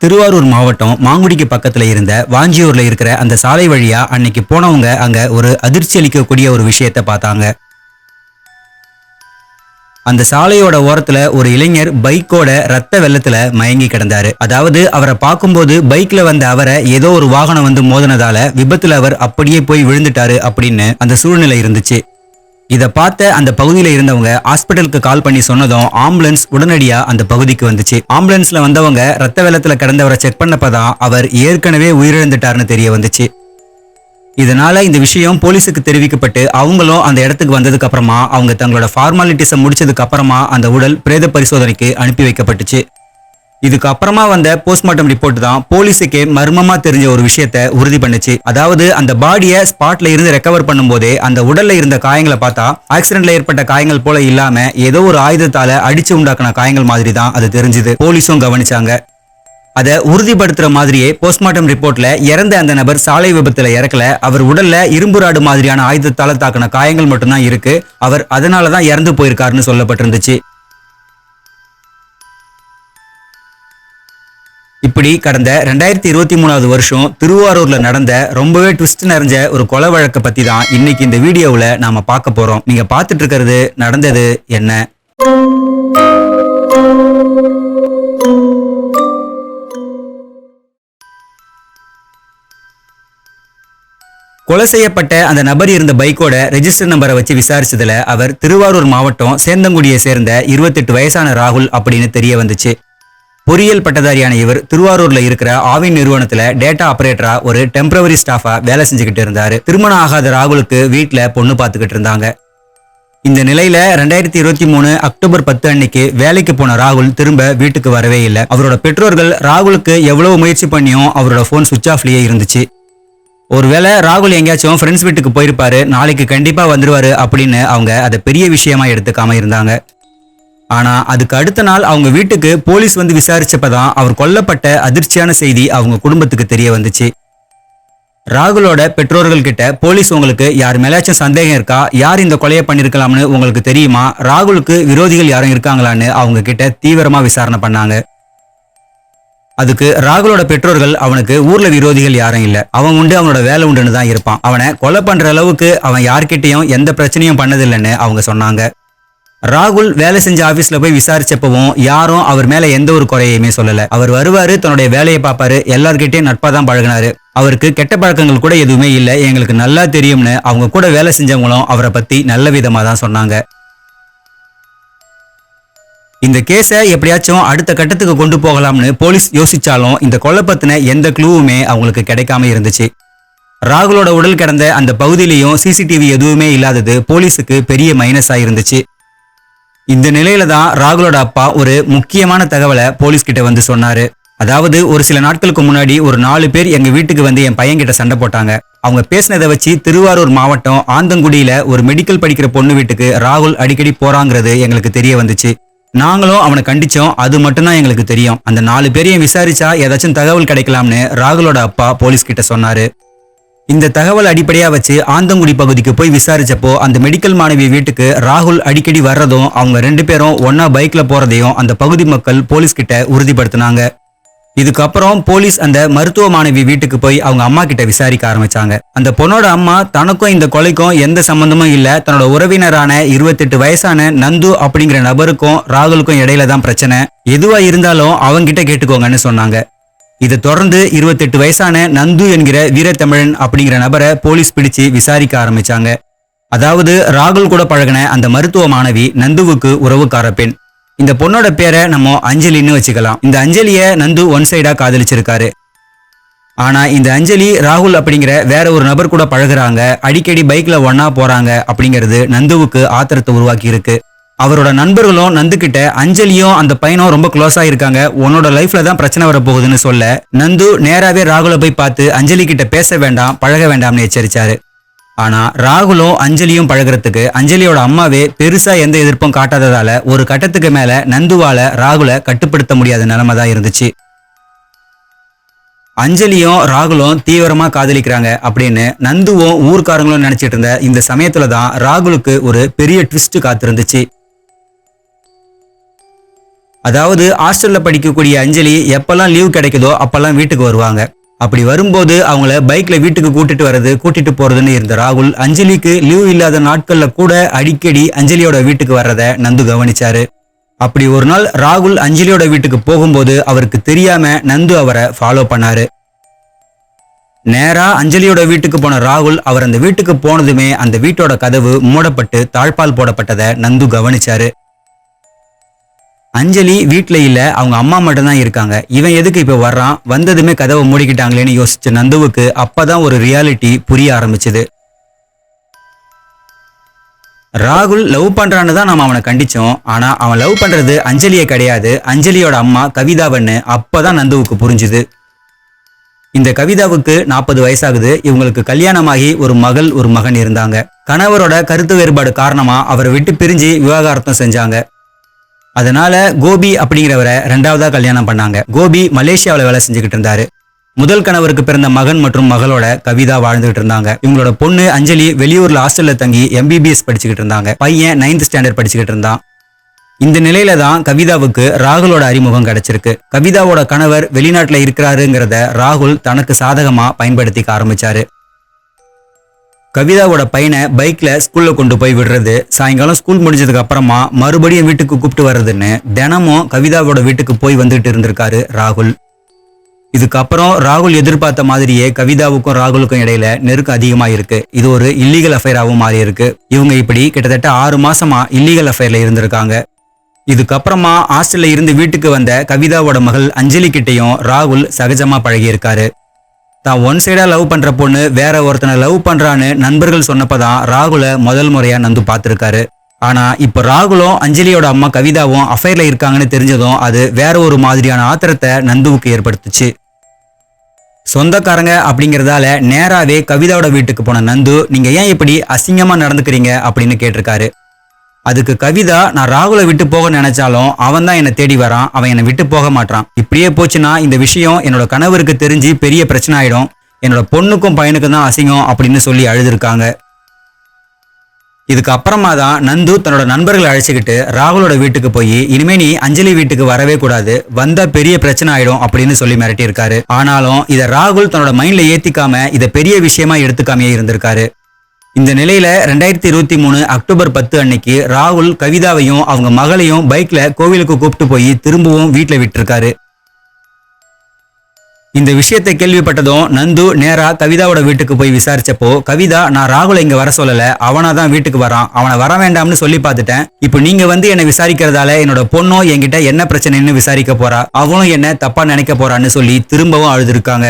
திருவாரூர் மாவட்டம் மாங்குடிக்கு பக்கத்துல இருந்த வாஞ்சியூர்ல இருக்கிற அந்த சாலை வழியா அன்னைக்கு போனவங்க அங்க ஒரு அதிர்ச்சி அளிக்கக்கூடிய ஒரு விஷயத்தை பார்த்தாங்க. அந்த சாலையோட ஓரத்துல ஒரு இளைஞர் பைக்கோட ரத்த வெள்ளத்துல மயங்கி கிடந்தாரு. அதாவது அவரை பார்க்கும்போது பைக்ல வந்த அவரை ஏதோ ஒரு வாகனம் வந்து மோதினதால விபத்துல அவர் அப்படியே போய் விழுந்துட்டாரு அப்படின்னு அந்த சூழ்நிலை இருந்துச்சு. இதை பார்த்த அந்த பகுதியில இருந்தவங்க ஹாஸ்பிட்டலுக்கு கால் பண்ணி சொன்னதும் ஆம்புலன்ஸ் உடனடியா அந்த பகுதிக்கு வந்துச்சு. ஆம்புலன்ஸ்ல வந்தவங்க ரத்த வெள்ளத்துல கிடந்தவரை செக் பண்ணப்பதான் அவர் ஏற்கனவே உயிரிழந்துட்டாருன்னு தெரிய வந்துச்சு. இதனால இந்த விஷயம் போலீஸுக்கு தெரிவிக்கப்பட்டு அவங்களும் அந்த இடத்துக்கு வந்ததுக்கு அப்புறமா அவங்க தங்களோட ஃபார்மாலிட்டிஸை முடிச்சதுக்கு அப்புறமா அந்த உடல் பிரேத பரிசோதனைக்கு அனுப்பி வைக்கப்பட்டுச்சு. இதுக்கு அப்புறமா வந்த போஸ்ட்மார்ட்டம் ரிப்போர்ட் தான் போலீஸுக்கே மர்மமா தெரிஞ்ச ஒரு விஷயத்த உறுதி பண்ணுச்சு. அதாவது அந்த பாடியை ஸ்பாட்ல இருந்து ரெக்கவர் பண்ணும்போதே அந்த உடல்ல இருந்த காயங்களை பார்த்தா ஆக்சிடென்ட்ல ஏற்பட்ட காயங்கள் போல இல்லாம ஏதோ ஒரு ஆயுதத்தால அடிச்சு உண்டாக்குன காயங்கள் மாதிரி தான் அது தெரிஞ்சுது. போலீஸும் கவனிச்சாங்க. அதை உறுதிப்படுத்துற மாதிரியே போஸ்ட்மார்ட்டம் ரிப்போர்ட்ல இறந்த அந்த நபர் சாலை விபத்துல இறக்கல, அவர் உடல்ல இரும்பு ராடு மாதிரியான ஆயுதத்தால தாக்கின காயங்கள் மட்டும்தான் இருக்கு, அவர் அதனாலதான் இறந்து போயிருக்காருன்னு சொல்லப்பட்டிருந்துச்சு. இப்படி கடந்த 2023 வருஷம் திருவாரூர்ல நடந்த ரொம்பவே ட்விஸ்ட் நிறைஞ்ச ஒரு கொலை வழக்கை பத்தி தான் இன்னைக்கு இந்த வீடியோவில் நாம பார்க்க போறோம். நீங்க பார்த்துட்டு இருக்கிறது நடந்தது என்ன. கொலை செய்யப்பட்ட அந்த நபர் இருந்த பைக்கோட ரெஜிஸ்டர் நம்பரை வச்சு விசாரிச்சதுல அவர் திருவாரூர் மாவட்டம் சேந்தங்குடியை சேர்ந்த 28 வயசான ராகுல் அப்படின்னு தெரிய வந்துச்சு. பொறியியல் பட்டதாரியான இவர் திருவாரூர்ல இருக்கிற ஆவின் நிறுவனத்துல டேட்டா ஆபரேட்டரா ஒரு டெம்பரவரி ஸ்டாஃபா வேலை செஞ்சுக்கிட்டு இருந்தாரு. திருமணம் ஆகாத ராகுலுக்கு வீட்டுல பொண்ணு பார்த்துக்கிட்டு இருந்தாங்க. இந்த நிலையில 2023 அக்டோபர் 10 அன்னைக்கு வேலைக்கு போன ராகுல் திரும்ப வீட்டுக்கு வரவே இல்லை. அவரோட பெற்றோர்கள் ராகுலுக்கு எவ்வளவு முயற்சி பண்ணியும் அவரோட போன் சுவிட்ச் ஆஃப்லயே இருந்துச்சு. ஒருவேளை ராகுல் எங்கேயாச்சும் ஃப்ரெண்ட்ஸ் வீட்டுக்கு போயிருப்பாரு, நாளைக்கு கண்டிப்பா வந்துருவாரு அப்படின்னு அவங்க அதை பெரிய விஷயமா எடுத்துக்காம இருந்தாங்க. ஆனா அதுக்கு அடுத்த நாள் அவங்க வீட்டுக்கு போலீஸ் வந்து விசாரிச்சப்பதான் அவர் கொல்லப்பட்ட அதிர்ச்சியான செய்தி அவங்க குடும்பத்துக்கு தெரிய வந்துச்சு. ராகுலோட பெற்றோர்கள் கிட்ட போலீஸ் உங்களுக்கு யார் மேலாச்சும் சந்தேகம் இருக்கா, யார் இந்த கொலையை பண்ணிருக்கலாம்னு உங்களுக்கு தெரியுமா, ராகுலுக்கு விரோதிகள் யாரும் இருக்காங்களான்னு அவங்க கிட்ட தீவிரமா விசாரணை பண்ணாங்க. அதுக்கு ராகுலோட பெற்றோர்கள் அவனுக்கு ஊர்ல விரோதிகள் யாரும் இல்ல, அவன் உண்டு அவனோட வேலை உண்டுன்னு தான் இருப்பான், அவனை கொலை பண்ற அளவுக்கு அவன் யார்கிட்டையும் எந்த பிரச்சனையும் பண்ணதில்லைன்னு அவங்க சொன்னாங்க. ராகுல் வேலை செஞ்ச ஆபீஸ்ல போய் விசாரிச்சப்பவும் யாரும் அவர் மேல எந்த ஒரு குறையுமே சொல்லல. அவர் வருவாரு, தன்னுடைய வேலையை பார்ப்பாரு, எல்லார்கிட்டையும் நட்பா தான் பழகினாரு, அவருக்கு கெட்ட பழக்கங்கள் கூட எதுவுமே இல்ல, எங்களுக்கு நல்லா தெரியும்னு அவங்க கூட வேலை செஞ்சவங்களும் அவரை பத்தி நல்ல விதமா தான் சொன்னாங்க. இந்த கேஸை எப்படியாச்சும் அடுத்த கட்டத்துக்கு கொண்டு போகலாம்னு போலீஸ் யோசிச்சாலும் இந்த கொலை பத்தின எந்த க்ளூவுமே அவங்களுக்கு கிடைக்காம இருந்துச்சு. ராகுலோட உடல் கிடந்த அந்த பகுதியிலையும் சிசிடிவி எதுவுமே இல்லாதது போலீஸுக்கு பெரிய மைனஸா இருந்துச்சு. இந்த நிலையில தான் ராகுலோட அப்பா ஒரு முக்கியமான தகவலை போலீஸ் கிட்ட வந்து சொன்னாரு. அதாவது ஒரு சில நாட்களுக்கு முன்னாடி ஒரு 4 பேர் எங்க வீட்டுக்கு வந்து என் பையன் கிட்ட சண்டை போட்டாங்க. அவங்க பேசினதை வச்சு திருவாரூர் மாவட்டம் ஆந்தங்குடியில ஒரு மெடிக்கல் படிக்கிற பொண்ணு வீட்டுக்கு ராகுல் அடிக்கடி போறாங்கிறது எங்களுக்கு தெரிய வந்துச்சு. நாங்களும் அவனை கண்டிச்சோம், அது மட்டும்தான் எங்களுக்கு தெரியும். அந்த 4 பேரையும் விசாரிச்சா ஏதாச்சும் தகவல் கிடைக்கலாம்னு ராகுலோட அப்பா போலீஸ் கிட்ட சொன்னாரு. இந்த தகவல் அடிப்படையா வச்சு ஆந்தங்குடி பகுதிக்கு போய் விசாரிச்சப்போ அந்த மெடிக்கல் மாணவி வீட்டுக்கு ராகுல் அடிக்கடி வர்றதும் அவங்க 2 பேரும் ஒன்னா பைக்ல போறதையும் அந்த பகுதி மக்கள் போலீஸ் கிட்ட உறுதிப்படுத்தினாங்க. இதுக்கப்புறம் போலீஸ் அந்த மருத்துவ மாணவி வீட்டுக்கு போய் அவங்க அம்மா கிட்ட விசாரிக்க ஆரம்பிச்சாங்க. அந்த பொண்ணோட அம்மா தனக்கும் இந்த கொலைக்கும் எந்த சம்பந்தமும் இல்ல, தன்னோட உறவினரான 28 வயசான நந்து அப்படிங்கிற நபருக்கும் ராகுலுக்கும் இடையில தான் பிரச்சனை, எதுவா இருந்தாலும் அவங்கிட்ட கேட்டுக்கோங்கன்னு சொன்னாங்க. இதை தொடர்ந்து 28 வயசான நந்து என்கிற வீரத்தமிழன் அப்படிங்கிற நபரை போலீஸ் பிடிச்சு விசாரிக்க ஆரம்பிச்சாங்க. அதாவது ராகுல் கூட பழகின அந்த மருத்துவ மாணவி நந்துவுக்கு உறவுக்கார பெண். இந்த பொண்ணோட பேரை நம்ம அஞ்சலின்னு வச்சுக்கலாம். இந்த அஞ்சலிய நந்து ஒன் சைடா காதலிச்சிருக்காரு. ஆனா இந்த அஞ்சலி ராகுல் அப்படிங்கிற வேற ஒரு நபர் கூட பழகுறாங்க, அடிக்கடி பைக்ல ஒன்னா போறாங்க அப்படிங்கிறது நந்துவுக்கு ஆத்திரத்தை உருவாக்கி இருக்கு. அவரோட நண்பர்களும் நந்து கிட்ட அஞ்சலியும் அந்த பையனும் ரொம்ப க்ளோஸா இருக்காங்க, உன்னோட லைஃப்ல தான் பிரச்சனை வரப்போகுதுன்னு சொல்ல நந்து நேராவே ராகுலை போய் பார்த்து அஞ்சலி கிட்ட பேச வேண்டாம், பழக வேண்டாம்னு எச்சரிச்சாரு. ஆனா ராகுலும் அஞ்சலியும் பழகிறதுக்கு அஞ்சலியோட அம்மாவே பெருசா எந்த எதிர்ப்பும் காட்டாததால ஒரு கட்டத்துக்கு மேல நந்துவால ராகுலை கட்டுப்படுத்த முடியாத நிலைமை தான் இருந்துச்சு. அஞ்சலியும் ராகுலும் தீவிரமா காதலிக்கிறாங்க அப்படின்னு நந்துவும் ஊர்க்காரங்களும் நினைச்சிட்டு இருந்த இந்த சமயத்துலதான் ராகுலுக்கு ஒரு பெரிய ட்விஸ்ட் காத்திருந்துச்சு. அதாவது ஹாஸ்டல்ல படிக்கக்கூடிய அஞ்சலி எப்பெல்லாம் லீவ் கிடைக்குதோ அப்பெல்லாம் வீட்டுக்கு வருவாங்க. அப்படி வரும்போது அவங்கள பைக்ல வீட்டுக்கு கூட்டிட்டு போறதுன்னு இருந்த ராகுல் அஞ்சலிக்கு லீவ் இல்லாத நாட்கள்ல கூட அடிக்கடி அஞ்சலியோட வீட்டுக்கு வர்றத நந்து கவனிச்சாரு. அப்படி ஒரு நாள் ராகுல் அஞ்சலியோட வீட்டுக்கு போகும்போது அவருக்கு தெரியாம நந்து அவரை ஃபாலோ பண்ணாரு. நேரா அஞ்சலியோட வீட்டுக்கு போன ராகுல் அவர் அந்த வீட்டுக்கு போனதுமே அந்த வீட்டோட கதவு மூடப்பட்டு தாழ்பால் போடப்பட்டதை நந்து கவனிச்சாரு. அஞ்சலி வீட்ல இல்ல, அவங்க அம்மா மட்டும் தான் இருக்காங்க. இவன் எதுக்கு இப்ப வர்றான், வந்ததுமே கதவை மூடிக்கிட்டாங்களேன்னு யோசிச்ச நந்துவுக்கு அப்பதான் ஒரு ரியாலிட்டி புரிய ஆரம்பிச்சது. ராகுல் லவ் பண்றான்னு தான் நாம அவனை கண்டிச்சோம். ஆனா அவன் லவ் பண்றது அஞ்சலியை கிடையாது, அஞ்சலியோட அம்மா கவிதாவன்னு அப்பதான் நந்துவுக்கு புரிஞ்சுது. இந்த கவிதாவுக்கு 40 வயசாகுது. இவங்களுக்கு கல்யாணமாகி ஒரு மகள் ஒரு மகன் இருந்தாங்க. கணவரோட கருத்து வேறுபாடு காரணமா அவரை விட்டு பிரிஞ்சு விவாகரத்தம் செஞ்சாங்க. அதனால கோபி அப்படிங்கிறவரை 2வதா கல்யாணம் பண்ணாங்க. கோபி மலேசியாவில் வேலை செஞ்சுக்கிட்டு இருந்தாரு. முதல் கணவருக்கு பிறந்த மகன் மற்றும் மகளோட கவிதா வாழ்ந்துகிட்டு இருந்தாங்க. இவங்களோட பொண்ணு அஞ்சலி வெளியூர்ல ஹாஸ்டல்ல தங்கி MBBS படிச்சுக்கிட்டு இருந்தாங்க. பையன் 9th ஸ்டாண்டர்ட் படிச்சுக்கிட்டு இருந்தான். இந்த நிலையில தான் கவிதாவுக்கு ராகுலோட அறிமுகம் கிடைச்சிருக்கு. கவிதாவோட கணவர் வெளிநாட்டுல இருக்கிறாருங்கிறத ராகுல் தனக்கு சாதகமா பயன்படுத்திக்க ஆரம்பிச்சாரு. கவிதாவோட பையனை பைக்ல ஸ்கூல்ல கொண்டு போய் விடுறது, சாயங்காலம் ஸ்கூல் முடிஞ்சதுக்கு அப்புறமா மறுபடியும் வீட்டுக்கு கூப்பிட்டு வர்றதுன்னு தினமும் கவிதாவோட வீட்டுக்கு போய் வந்துட்டு இருந்திருக்காரு ராகுல். இதுக்கப்புறம் ராகுல் எதிர்பார்த்த மாதிரியே கவிதாவுக்கும் ராகுலுக்கும் இடையில நெருக்கம் அதிகமா இருக்கு. இது ஒரு இல்லீகல் அஃபேராவும் மாறி இருக்கு. இவங்க இப்படி கிட்டத்தட்ட 6 மாசமா இல்லீகல் அஃபேர்ல இருந்திருக்காங்க. இதுக்கப்புறமா ஹாஸ்டல்ல இருந்து வீட்டுக்கு வந்த கவிதாவோட மகள் அஞ்சலி கிட்டையும் ராகுல் சகஜமா பழகி இருக்காரு. தான் ஒன் சைடா லவ் பண்ற பொண்ணு வேற ஒருத்தனை லவ் பண்றான்னு நண்பர்கள் சொன்னப்பதான் ராகுலை முதல் முறையா நந்து பார்த்திருக்காரு. ஆனா இப்ப ராகுலும் அஞ்சலியோட அம்மா கவிதாவும் அஃபேர்ல இருக்காங்கன்னு தெரிஞ்சதும் அது வேற ஒரு மாதிரியான ஆத்திரத்தை நந்துவுக்கு ஏற்படுத்துச்சு. சொந்தக்காரங்க அப்படிங்கறதால நேராவே கவிதாவோட வீட்டுக்கு போன நந்து, நீங்க ஏன் இப்படி அசிங்கமா நடந்துக்கிறீங்க அப்படின்னு கேட்டிருக்காரு. அதுக்கு கவிதா, நான் ராகுலை விட்டு போக நினைச்சாலும் அவன் தான் என்னை தேடி வரான், அவன் என்னை விட்டு போக மாட்டான். இப்படியே போச்சுன்னா இந்த விஷயம் என்னோட கணவருக்கு தெரிஞ்சு பெரிய பிரச்சனை ஆயிடும், என்னோட பொண்ணுக்கும் பையனுக்கும் தான் அசிங்கம் அப்படின்னு சொல்லி அழுதுருக்காங்க. இதுக்கு அப்புறமா தான் நந்து தன்னோட நண்பர்களை அழைச்சிக்கிட்டு ராகுலோட வீட்டுக்கு போய், இனிமே நீ அஞ்சலி வீட்டுக்கு வரவே கூடாது, வந்தா பெரிய பிரச்சனை ஆயிடும் அப்படின்னு சொல்லி மிரட்டி இருக்காரு. ஆனாலும் இதை ராகுல் தன்னோட மைண்ட்ல ஏத்திக்காம இதை பெரிய விஷயமா எடுத்துக்காமையே இருந்திருக்காரு. இந்த நிலையில 2023 அக்டோபர் 10 அன்னைக்கு ராகுல் கவிதாவையும் அவங்க மகளையும் பைக்ல கோவிலுக்கு கூப்பிட்டு போய் திரும்பவும் வீட்டுல விட்டுருக்காரு. இந்த விஷயத்தை கேள்விப்பட்டதும் நந்து நேரா கவிதாவோட வீட்டுக்கு போய் விசாரிச்சப்போ, கவிதா, நான் ராகுலை இங்க வர சொல்லல, அவனாதான் வீட்டுக்கு வரான், அவனை வர வேண்டாம்னு சொல்லி பார்த்துட்டேன். இப்போ நீங்க வந்து என்னை விசாரிக்கிறதால என்னோட பொண்ணும் என்கிட்ட என்ன பிரச்சனைன்னு விசாரிக்க போறா, அவனும் என்ன தப்பா நினைக்க போறான்னு சொல்லி திரும்பவும் அழுதுருக்காங்க.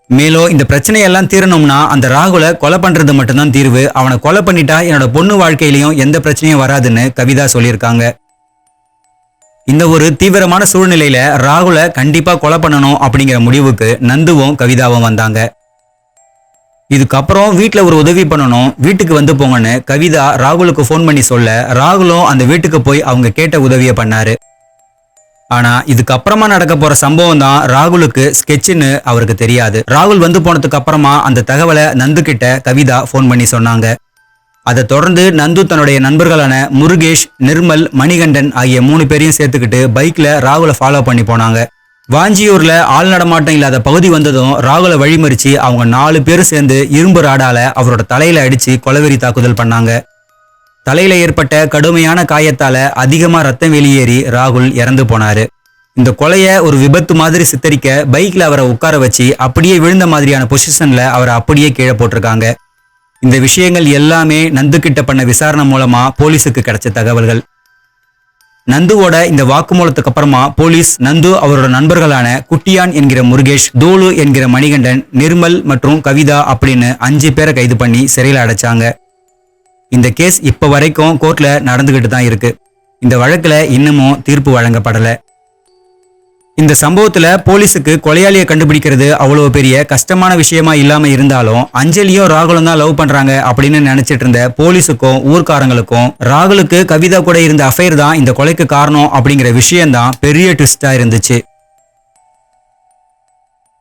மேலும் இந்த பிரச்சனையெல்லாம் தீரணும்னா அந்த ராகுலை கொலை பண்றது மட்டும்தான் தீர்வு, அவனை கொலை பண்ணிட்டா என்னோட பொண்ணு வாழ்க்கையிலையும் எந்த பிரச்சனையும் வராதுன்னு கவிதா சொல்லியிருக்காங்க. இந்த ஒரு தீவிரமான சூழ்நிலையில ராகுலை கண்டிப்பா கொலை பண்ணணும் அப்படிங்கிற முடிவுக்கு நந்துவும் கவிதாவும் வந்தாங்க. இதுக்கப்புறம் வீட்டுல ஒரு உதவி பண்ணணும், வீட்டுக்கு வந்து போங்கன்னு கவிதா ராகுலுக்கு போன் பண்ணி சொல்ல, ராகுலும் அந்த வீட்டுக்கு போய் அவங்க கேட்ட உதவியை பண்ணாரு. ஆனா இதுக்கப்புறமா நடக்க போற சம்பவம் தான் ராகுலுக்கு ஸ்கெட்ச்னு அவருக்கு தெரியாது. ராகுல் வந்து போனதுக்கு அப்புறமா அந்த தகவலை நந்து கிட்ட கவிதா போன் பண்ணி சொன்னாங்க. அதை தொடர்ந்து நந்து தன்னுடைய நண்பர்களான முருகேஷ், நிர்மல், மணிகண்டன் ஆகிய 3 பேரையும் சேர்த்துக்கிட்டு பைக்ல ராகுலை ஃபாலோ பண்ணி போனாங்க. வாஞ்சியூர்ல ஆள் நடமாட்டம் இல்லாத பகுதி வந்ததும் ராகுலை வழிமறிச்சு அவங்க 4 பேரும் சேர்ந்து இரும்பு ராடால அவரோட தலையில அடிச்சு கொலவெறி தாக்குதல் பண்ணாங்க. தலையில ஏற்பட்ட கடுமையான காயத்தால அதிகமா ரத்தம் வெளியேறி ராகுல் இறந்து போனாரு. இந்த கொலைய ஒரு விபத்து மாதிரி சித்தரிக்க பைக்ல அவரை உட்கார வச்சு அப்படியே விழுந்த மாதிரியான பொசிஷன்ல அவரை அப்படியே கீழே போட்டிருக்காங்க. இந்த விஷயங்கள் எல்லாமே நந்து கிட்ட பண்ண விசாரணை மூலமா போலீஸுக்கு கிடைச்ச தகவல்கள். நந்துவோட இந்த வாக்குமூலத்துக்கு அப்புறமா போலீஸ் நந்து அவரோட நண்பர்களான குட்டியான் என்கிற முருகேஷ், தோலு என்கிற மணிகண்டன், நிர்மல் மற்றும் கவிதா அப்படின்னு 5 பேரை கைது பண்ணி சிறையில் அடைச்சாங்க. இந்த கேஸ் இப்ப வரைக்கும் கோர்ட்ல நடந்துகிட்டு தான் இருக்கு. இந்த வழக்குல இன்னமும் தீர்ப்பு வழங்கப்படல. இந்த சம்பவத்துல போலீஸுக்கு கொலையாளியை கண்டுபிடிக்கிறது அவ்வளவு பெரிய கஷ்டமான விஷயமா இல்லாம இருந்தாலும், அஞ்சலியும் ராகுலும் தான் லவ் பண்றாங்க அப்படின்னு நினைச்சிட்டு இருந்த போலீஸுக்கும் ஊர்க்காரங்களுக்கும் ராகுலுக்கு கவிதா கூட இருந்த அஃபேர் தான் இந்த கொலைக்கு காரணம் அப்படிங்கிற விஷயம்தான் பெரிய ட்விஸ்டா இருந்துச்சு.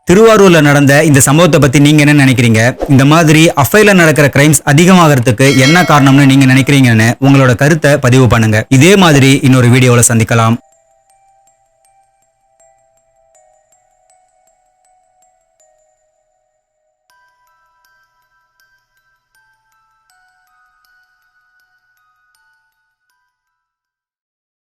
திருவாரூர்ல நடந்த இந்த சம்பவத்தை பத்தி நீங்க என்ன நினைக்கிறீங்க? இந்த மாதிரி அஃபைர்ல நடக்கிற கிரைம்ஸ் அதிகமாகிறதுக்கு என்ன காரணம்னு நீங்க நினைக்கிறீங்கன்னு உங்களோட கருத்தை பதிவு பண்ணுங்க. இதே மாதிரி இன்னொரு வீடியோல சந்திக்கலாம்.